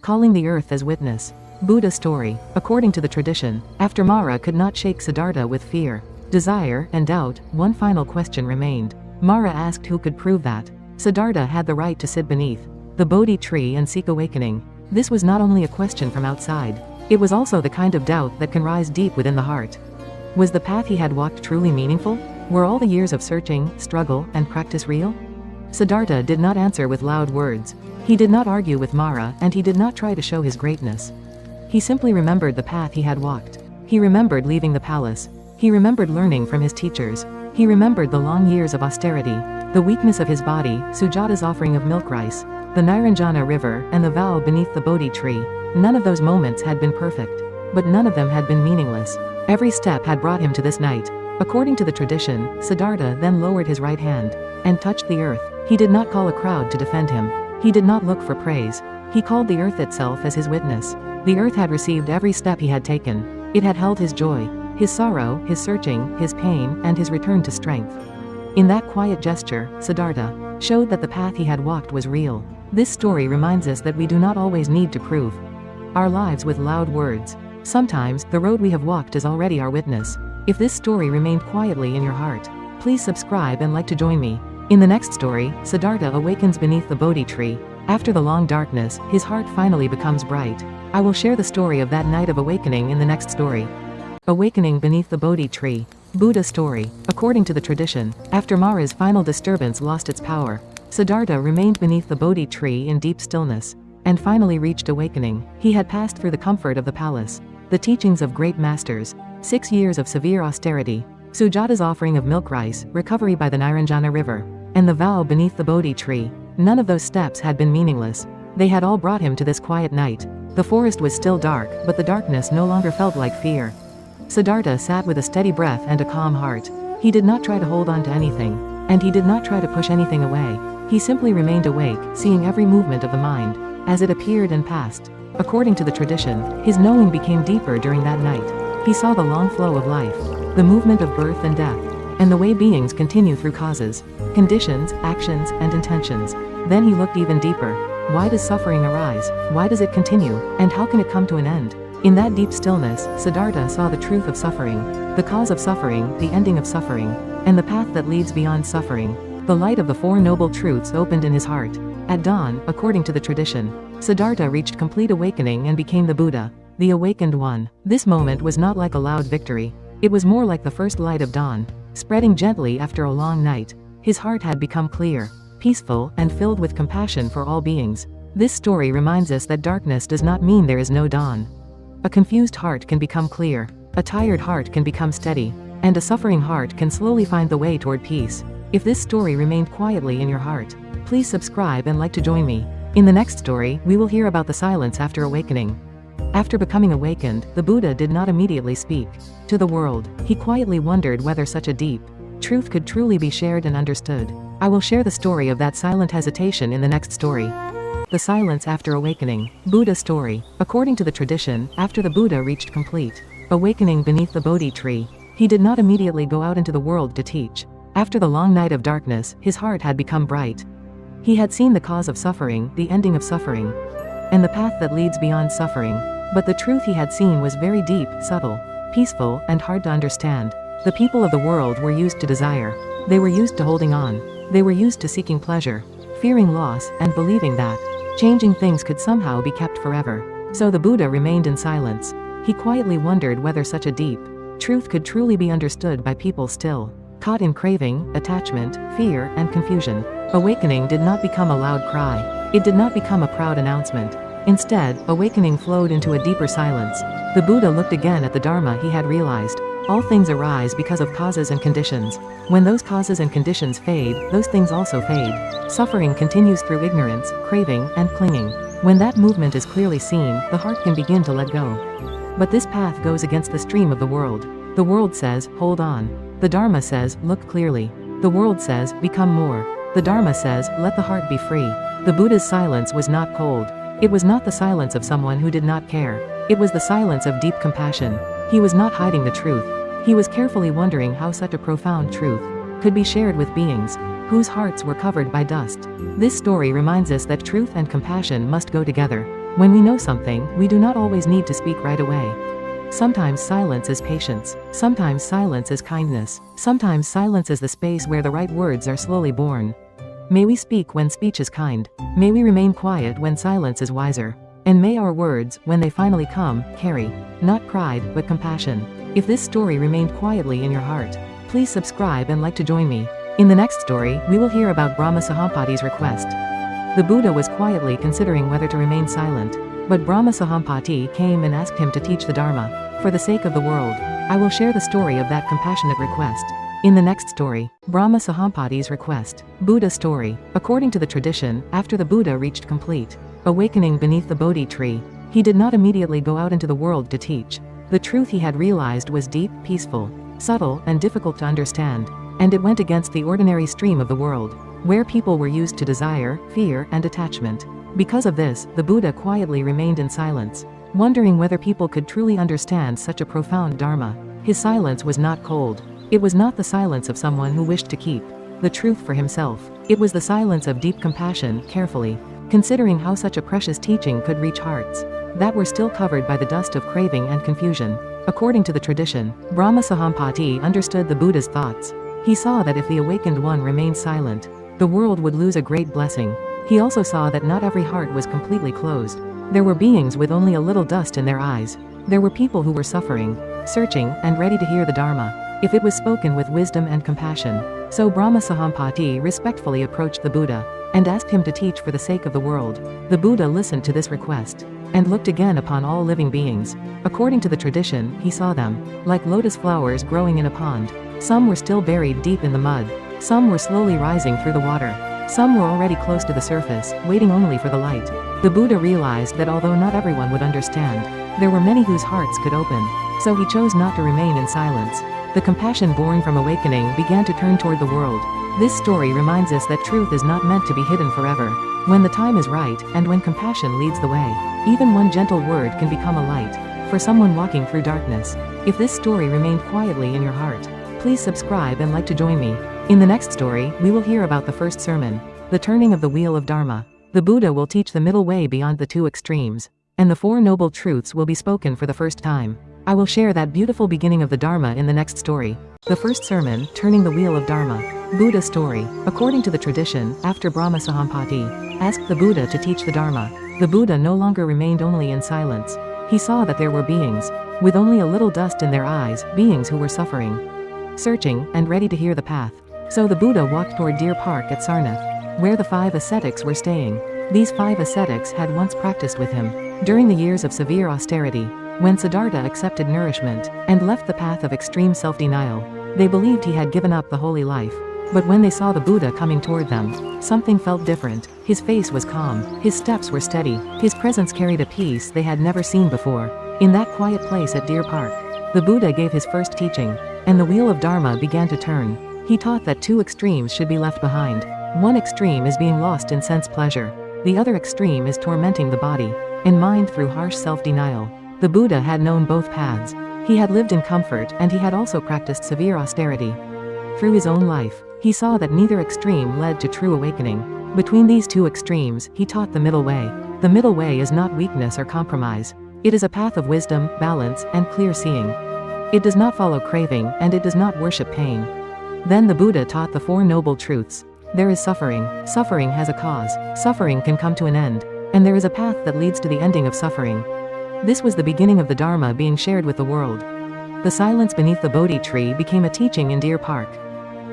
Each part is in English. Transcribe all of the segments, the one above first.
calling the earth as witness. Buddha story. According to the tradition, after Mara could not shake Siddhartha with fear, desire, and doubt, one final question remained. Mara asked who could prove that Siddhartha had the right to sit beneath the Bodhi tree and seek awakening. This was not only a question from outside, it was also the kind of doubt that can rise deep within the heart. Was the path he had walked truly meaningful? Were all the years of searching, struggle, and practice real? Siddhartha did not answer with loud words. He did not argue with Mara, and he did not try to show his greatness. He simply remembered the path he had walked. He remembered leaving the palace. He remembered learning from his teachers. He remembered the long years of austerity, the weakness of his body, Sujata's offering of milk rice, the Niranjana river, and the vow beneath the Bodhi tree. None of those moments had been perfect, but none of them had been meaningless. Every step had brought him to this night. According to the tradition, Siddhartha then lowered his right hand and touched the earth. He did not call a crowd to defend him. He did not look for praise. He called the earth itself as his witness. The earth had received every step he had taken. It had held his joy, his sorrow, his searching, his pain, and his return to strength. In that quiet gesture, Siddhartha showed that the path he had walked was real. This story reminds us that we do not always need to prove our lives with loud words. Sometimes, the road we have walked is already our witness. If this story remained quietly in your heart, please subscribe and like to join me. In the next story, Siddhartha awakens beneath the Bodhi tree. After the long darkness, his heart finally becomes bright. I will share the story of that night of awakening in the next story. Awakening beneath the Bodhi tree. Buddha story. According to the tradition, after Mara's final disturbance lost its power, Siddhartha remained beneath the Bodhi tree in deep stillness, and finally reached awakening. He had passed through the comfort of the palace, the teachings of great masters, 6 years of severe austerity, Sujata's offering of milk rice, recovery by the Niranjana river, and the vow beneath the Bodhi tree. None of those steps had been meaningless. They had all brought him to this quiet night. The forest was still dark, but the darkness no longer felt like fear. Siddhartha sat with a steady breath and a calm heart. He did not try to hold on to anything, and he did not try to push anything away. He simply remained awake, seeing every movement of the mind, as it appeared and passed. According to the tradition, his knowing became deeper during that night. He saw the long flow of life, the movement of birth and death, and the way beings continue through causes, conditions, actions, and intentions. Then he looked even deeper. Why does suffering arise? Why does it continue? And how can it come to an end? In that deep stillness, Siddhartha saw the truth of suffering, the cause of suffering, the ending of suffering, and the path that leads beyond suffering. The light of the Four Noble Truths opened in his heart. At dawn, according to the tradition, Siddhartha reached complete awakening and became the Buddha, the awakened one. This moment was not like a loud victory. It was more like the first light of dawn, spreading gently after a long night. His heart had become clear, peaceful, and filled with compassion for all beings. This story reminds us that darkness does not mean there is no dawn. A confused heart can become clear, a tired heart can become steady, and a suffering heart can slowly find the way toward peace. If this story remained quietly in your heart, please subscribe and like to join me. In the next story, we will hear about the silence after awakening. After becoming awakened, the Buddha did not immediately speak to the world. He quietly wondered whether such a deep truth could truly be shared and understood. I will share the story of that silent hesitation in the next story. The silence after awakening. Buddha story. According to the tradition, after the Buddha reached complete awakening beneath the Bodhi tree, he did not immediately go out into the world to teach. After the long night of darkness, his heart had become bright. He had seen the cause of suffering, the ending of suffering, and the path that leads beyond suffering. But the truth he had seen was very deep, subtle, peaceful, and hard to understand. The people of the world were used to desire. They were used to holding on. They were used to seeking pleasure, fearing loss, and believing that changing things could somehow be kept forever. So the Buddha remained in silence. He quietly wondered whether such a deep truth could truly be understood by people still caught in craving, attachment, fear, and confusion. Awakening did not become a loud cry. It did not become a proud announcement. Instead, awakening flowed into a deeper silence. The Buddha looked again at the Dharma he had realized. All things arise because of causes and conditions. When those causes and conditions fade, those things also fade. Suffering continues through ignorance, craving, and clinging. When that movement is clearly seen, the heart can begin to let go. But this path goes against the stream of the world. The world says, hold on. The Dharma says, look clearly. The world says, become more. The Dharma says, let the heart be free. The Buddha's silence was not cold. It was not the silence of someone who did not care. It was the silence of deep compassion. He was not hiding the truth. He was carefully wondering how such a profound truth could be shared with beings whose hearts were covered by dust. This story reminds us that truth and compassion must go together. When we know something, we do not always need to speak right away. Sometimes silence is patience. Sometimes silence is kindness. Sometimes silence is the space where the right words are slowly born. May we speak when speech is kind. May we remain quiet when silence is wiser. And may our words, when they finally come, carry not pride, but compassion. If this story remained quietly in your heart, please subscribe and like to join me. In the next story, we will hear about Brahma Sahampati's request. The Buddha was quietly considering whether to remain silent. But Brahma Sahampati came and asked him to teach the Dharma. For the sake of the world, I will share the story of that compassionate request. In the next story, Brahma Sahampati's request. Buddha story. According to the tradition, after the Buddha reached complete awakening beneath the Bodhi Tree, he did not immediately go out into the world to teach. The truth he had realized was deep, peaceful, subtle, and difficult to understand, and it went against the ordinary stream of the world, where people were used to desire, fear, and attachment. Because of this, the Buddha quietly remained in silence, wondering whether people could truly understand such a profound Dharma. His silence was not cold. It was not the silence of someone who wished to keep the truth for himself. It was the silence of deep compassion, carefully considering how such a precious teaching could reach hearts that were still covered by the dust of craving and confusion. According to the tradition, Brahma Sahampati understood the Buddha's thoughts. He saw that if the awakened one remained silent, the world would lose a great blessing. He also saw that not every heart was completely closed. There were beings with only a little dust in their eyes. There were people who were suffering, searching, and ready to hear the Dharma, if it was spoken with wisdom and compassion. So Brahma Sahampati respectfully approached the Buddha, and asked him to teach for the sake of the world. The Buddha listened to this request, and looked again upon all living beings. According to the tradition, he saw them like lotus flowers growing in a pond. Some were still buried deep in the mud. Some were slowly rising through the water. Some were already close to the surface, waiting only for the light. The Buddha realized that although not everyone would understand, there were many whose hearts could open. So he chose not to remain in silence. The compassion born from awakening began to turn toward the world. This story reminds us that truth is not meant to be hidden forever. When the time is right, and when compassion leads the way, even one gentle word can become a light for someone walking through darkness. If this story remained quietly in your heart, please subscribe and like to join me. In the next story, we will hear about the first sermon, the turning of the wheel of Dharma. The Buddha will teach the middle way beyond the two extremes, and the Four Noble Truths will be spoken for the first time. I will share that beautiful beginning of the Dharma in the next story. The first sermon, Turning the Wheel of Dharma. Buddha story. According to the tradition, after Brahma Sahampati asked the Buddha to teach the Dharma, the Buddha no longer remained only in silence. He saw that there were beings with only a little dust in their eyes, beings who were suffering, searching, and ready to hear the path. So the Buddha walked toward Deer Park at Sarnath, where the 5 ascetics were staying. These 5 ascetics had once practiced with him during the years of severe austerity. When Siddhartha accepted nourishment and left the path of extreme self-denial, they believed he had given up the holy life. But when they saw the Buddha coming toward them, something felt different. His face was calm, his steps were steady, his presence carried a peace they had never seen before. In that quiet place at Deer Park, the Buddha gave his first teaching, and the wheel of Dharma began to turn. He taught that 2 extremes should be left behind. One extreme is being lost in sense pleasure. The other extreme is tormenting the body and mind through harsh self-denial. The Buddha had known both paths. He had lived in comfort, and he had also practiced severe austerity. Through his own life, he saw that neither extreme led to true awakening. Between these 2 extremes, he taught the middle way. The middle way is not weakness or compromise. It is a path of wisdom, balance, and clear seeing. It does not follow craving, and it does not worship pain. Then the Buddha taught the 4 noble truths. There is suffering. Suffering has a cause. Suffering can come to an end. And there is a path that leads to the ending of suffering. This was the beginning of the Dharma being shared with the world. The silence beneath the Bodhi tree became a teaching in Deer Park.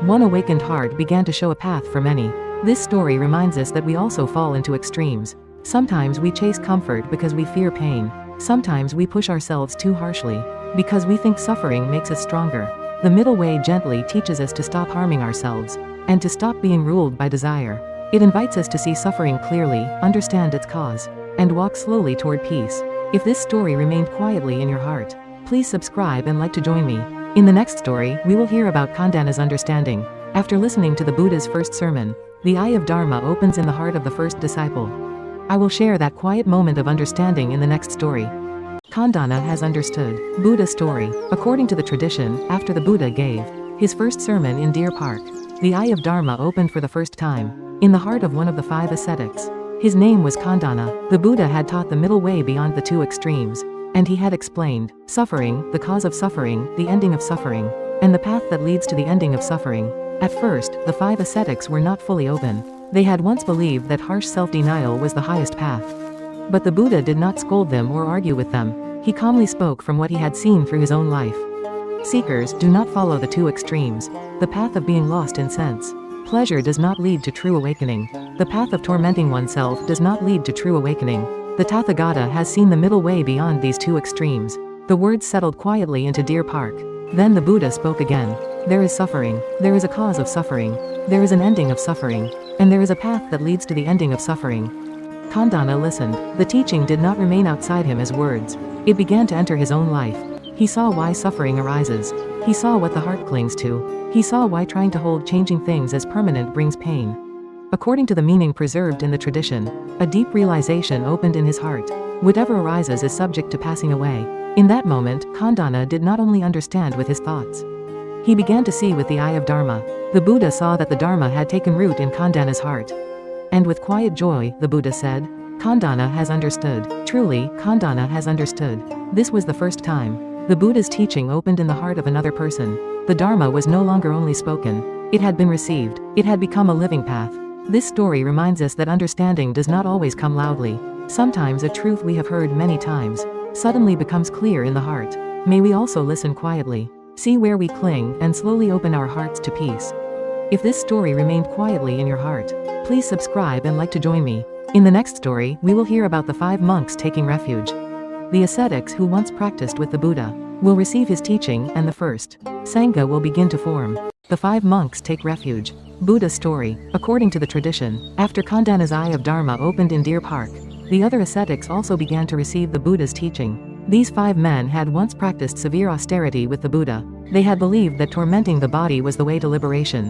One awakened heart began to show a path for many. This story reminds us that we also fall into extremes. Sometimes we chase comfort because we fear pain. Sometimes we push ourselves too harshly because we think suffering makes us stronger. The middle way gently teaches us to stop harming ourselves and to stop being ruled by desire. It invites us to see suffering clearly, understand its cause, and walk slowly toward peace. If this story remained quietly in your heart, please subscribe and like to join me. In the next story, we will hear about Kondanna's understanding. After listening to the Buddha's first sermon, the eye of Dharma opens in the heart of the first disciple. I will share that quiet moment of understanding in the next story. Kondanna Has Understood. Buddha story. According to the tradition, after the Buddha gave his first sermon in Deer Park, the eye of Dharma opened for the first time in the heart of one of the 5 ascetics. His name was Kondanna. The Buddha had taught the middle way beyond the two extremes. And he had explained suffering, the cause of suffering, the ending of suffering, and the path that leads to the ending of suffering. At first, the 5 ascetics were not fully open. They had once believed that harsh self-denial was the highest path. But the Buddha did not scold them or argue with them. He calmly spoke from what he had seen through his own life. Seekers, do not follow the two extremes. The path of being lost in sense. Pleasure does not lead to true awakening. The path of tormenting oneself does not lead to true awakening. The Tathagata has seen the middle way beyond these two extremes. The words settled quietly into Deer Park. Then the Buddha spoke again. There is suffering. There is a cause of suffering. There is an ending of suffering. And there is a path that leads to the ending of suffering. Kondanna listened. The teaching did not remain outside him as words. It began to enter his own life. He saw why suffering arises. He saw what the heart clings to. He saw why trying to hold changing things as permanent brings pain. According to the meaning preserved in the tradition, a deep realization opened in his heart. Whatever arises is subject to passing away. In that moment, Kondanna did not only understand with his thoughts. He began to see with the eye of Dharma. The Buddha saw that the Dharma had taken root in Kondanna's heart. And with quiet joy, the Buddha said, Kondanna has understood. Truly, Kondanna has understood. This was the first time the Buddha's teaching opened in the heart of another person. The Dharma was no longer only spoken. It had been received. It had become a living path. This story reminds us that understanding does not always come loudly. Sometimes a truth we have heard many times suddenly becomes clear in the heart. May we also listen quietly, see where we cling, and slowly open our hearts to peace. If this story remained quietly in your heart, please subscribe and like to join me. In the next story, we will hear about the 5 monks taking refuge. The ascetics who once practiced with the Buddha will receive his teaching, and the first Sangha will begin to form. The 5 monks take refuge. Buddha story. According to the tradition, after Kondanna's eye of Dharma opened in Deer Park, the other ascetics also began to receive the Buddha's teaching. These 5 men had once practiced severe austerity with the Buddha. They had believed that tormenting the body was the way to liberation.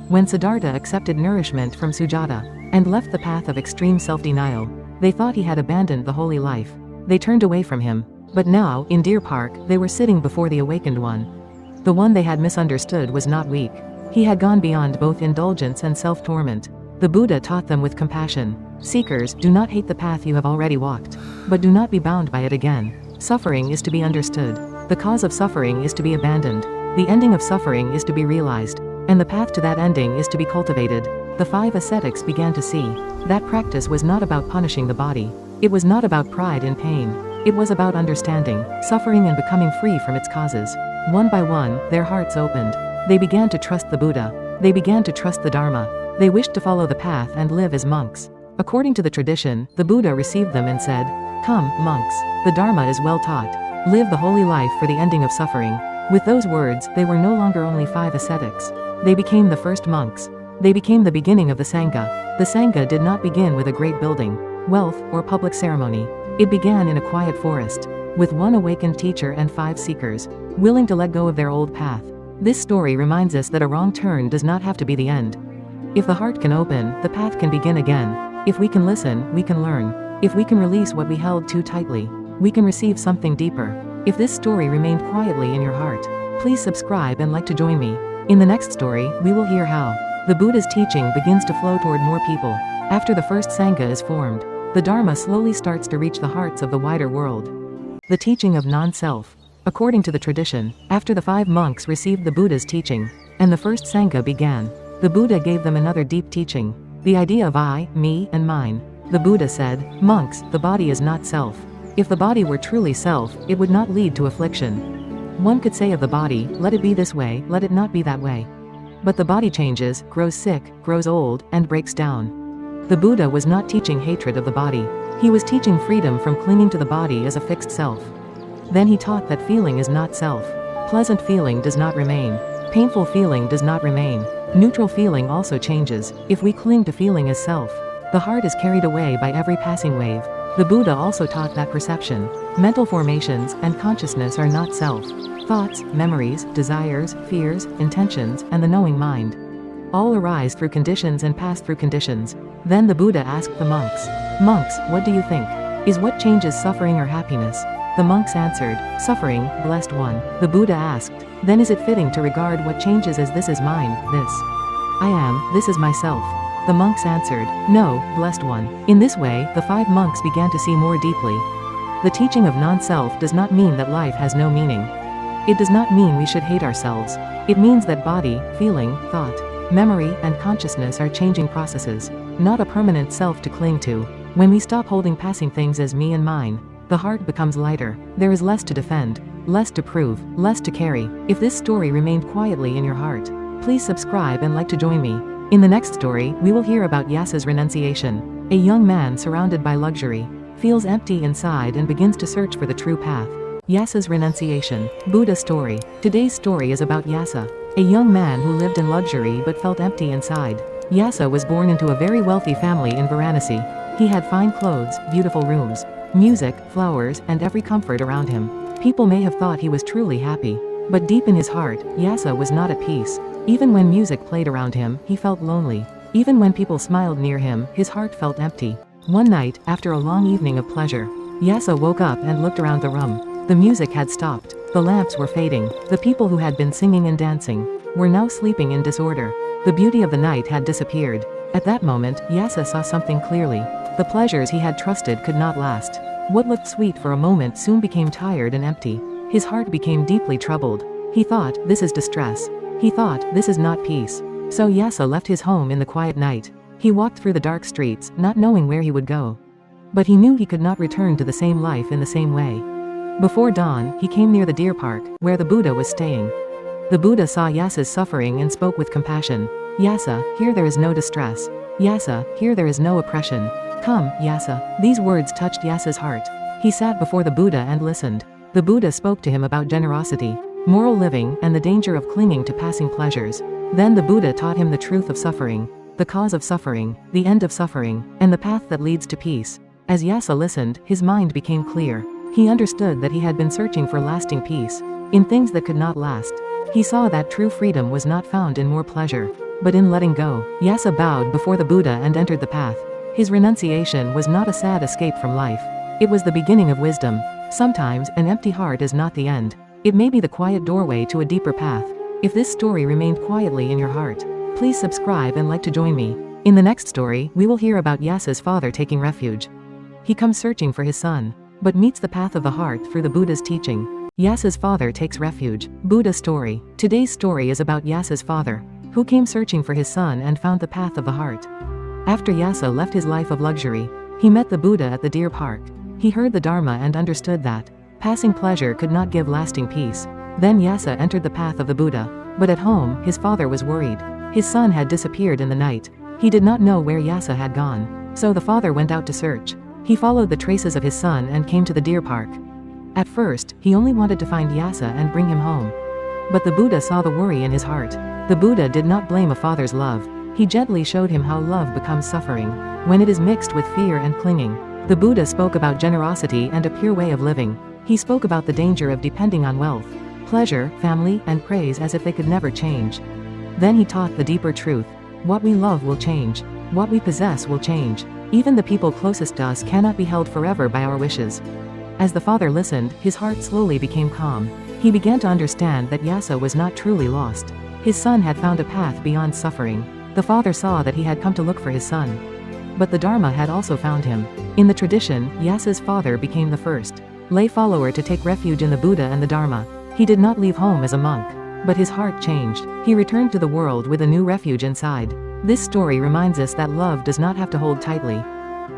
When Siddhartha accepted nourishment from Sujata and left the path of extreme self-denial, they thought he had abandoned the holy life. They turned away from him. But now, in Deer Park, they were sitting before the awakened one. The one they had misunderstood was not weak. He had gone beyond both indulgence and self-torment. The Buddha taught them with compassion. Seekers, do not hate the path you have already walked. But do not be bound by it again. Suffering is to be understood. The cause of suffering is to be abandoned. The ending of suffering is to be realized. And the path to that ending is to be cultivated. The 5 ascetics began to see that practice was not about punishing the body. It was not about pride in pain. It was about understanding suffering and becoming free from its causes. One by one, their hearts opened. They began to trust the Buddha. They began to trust the Dharma. They wished to follow the path and live as monks. According to the tradition, the Buddha received them and said, Come, monks. The Dharma is well taught. Live the holy life for the ending of suffering. With those words, they were no longer only 5 ascetics. They became the first monks. They became the beginning of the Sangha. The Sangha did not begin with a great building, wealth, or public ceremony. It began in a quiet forest, with one awakened teacher and 5 seekers, willing to let go of their old path. This story reminds us that a wrong turn does not have to be the end. If the heart can open, the path can begin again. If we can listen, we can learn. If we can release what we held too tightly, we can receive something deeper. If this story remained quietly in your heart, please subscribe and like to join me. In the next story, we will hear how the Buddha's teaching begins to flow toward more people. After the first Sangha is formed, the Dharma slowly starts to reach the hearts of the wider world. The teaching of non-self. According to the tradition, after the 5 monks received the Buddha's teaching, and the first Sangha began, the Buddha gave them another deep teaching, the idea of I, me, and mine. The Buddha said, Monks, the body is not self. If the body were truly self, it would not lead to affliction. One could say of the body, let it be this way, let it not be that way. But the body changes, grows sick, grows old, and breaks down. The Buddha was not teaching hatred of the body. He was teaching freedom from clinging to the body as a fixed self. Then he taught that feeling is not self. Pleasant feeling does not remain. Painful feeling does not remain. Neutral feeling also changes. If we cling to feeling as self, the heart is carried away by every passing wave. The Buddha also taught that perception, mental formations, and consciousness are not self. Thoughts, memories, desires, fears, intentions, and the knowing mind all arise through conditions and pass through conditions. Then the Buddha asked the monks, Monks, what do you think? Is what changes suffering or happiness? The monks answered, Suffering, blessed one. The Buddha asked, Then is it fitting to regard what changes as this is mine, this I am, this is myself? The monks answered, "No, blessed one." In this way, the 5 monks began to see more deeply. The teaching of non-self does not mean that life has no meaning. It does not mean we should hate ourselves. It means that body, feeling, thought, memory, and consciousness are changing processes, not a permanent self to cling to. When we stop holding passing things as me and mine, the heart becomes lighter. There is less to defend, less to prove, less to carry. If this story remained quietly in your heart, please subscribe and like to join me. In the next story, we will hear about Yasa's renunciation. A young man surrounded by luxury feels empty inside and begins to search for the true path. Yasa's renunciation. Buddha story. Today's story is about Yasa, a young man who lived in luxury but felt empty inside. Yasa was born into a very wealthy family in Varanasi. He had fine clothes, beautiful rooms, music, flowers, and every comfort around him. People may have thought he was truly happy. But deep in his heart, Yasa was not at peace. Even when music played around him, he felt lonely. Even when people smiled near him, his heart felt empty. One night, after a long evening of pleasure, Yasa woke up and looked around the room. The music had stopped. The lamps were fading. The people who had been singing and dancing were now sleeping in disorder. The beauty of the night had disappeared. At that moment, Yasa saw something clearly. The pleasures he had trusted could not last. What looked sweet for a moment soon became tired and empty. His heart became deeply troubled. He thought, this is distress. He thought, this is not peace. So Yasa left his home in the quiet night. He walked through the dark streets, not knowing where he would go. But he knew he could not return to the same life in the same way. Before dawn, he came near the deer park, where the Buddha was staying. The Buddha saw Yasa's suffering and spoke with compassion. Yasa, here there is no distress. Yasa, here there is no oppression. Come, Yasa. These words touched Yasa's heart. He sat before the Buddha and listened. The Buddha spoke to him about generosity, moral living, and the danger of clinging to passing pleasures. Then the Buddha taught him the truth of suffering, the cause of suffering, the end of suffering, and the path that leads to peace. As Yasa listened, his mind became clear. He understood that he had been searching for lasting peace in things that could not last. He saw that true freedom was not found in more pleasure, but in letting go. Yasa bowed before the Buddha and entered the path. His renunciation was not a sad escape from life. It was the beginning of wisdom. Sometimes, an empty heart is not the end. It may be the quiet doorway to a deeper path. If this story remained quietly in your heart, please subscribe and like to join me. In the next story, we will hear about Yasa's father taking refuge. He comes searching for his son, but meets the path of the heart through the Buddha's teaching. Yasa's father takes refuge. Buddha story. Today's story is about Yasa's father, who came searching for his son and found the path of the heart. After Yasa left his life of luxury, he met the Buddha at the deer park. He heard the Dharma and understood that passing pleasure could not give lasting peace. Then Yasa entered the path of the Buddha. But at home, his father was worried. His son had disappeared in the night. He did not know where Yasa had gone. So the father went out to search. He followed the traces of his son and came to the deer park. At first, he only wanted to find Yasa and bring him home. But the Buddha saw the worry in his heart. The Buddha did not blame a father's love. He gently showed him how love becomes suffering when it is mixed with fear and clinging. The Buddha spoke about generosity and a pure way of living. He spoke about the danger of depending on wealth, pleasure, family, and praise as if they could never change. Then he taught the deeper truth. What we love will change. What we possess will change. Even the people closest to us cannot be held forever by our wishes. As the father listened, his heart slowly became calm. He began to understand that Yasa was not truly lost. His son had found a path beyond suffering. The father saw that he had come to look for his son. But the Dharma had also found him. In the tradition, Yasa's father became the first lay follower to take refuge in the Buddha and the Dharma. He did not leave home as a monk, but his heart changed. He returned to the world with a new refuge inside. This story reminds us that love does not have to hold tightly.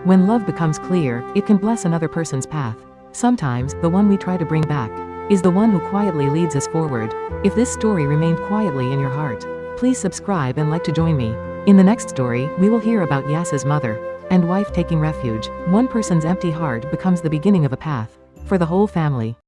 When love becomes clear, it can bless another person's path. Sometimes, the one we try to bring back is the one who quietly leads us forward. If this story remained quietly in your heart, please subscribe and like to join me. In the next story, we will hear about Yasa's mother and wife taking refuge. One person's empty heart becomes the beginning of a path for the whole family.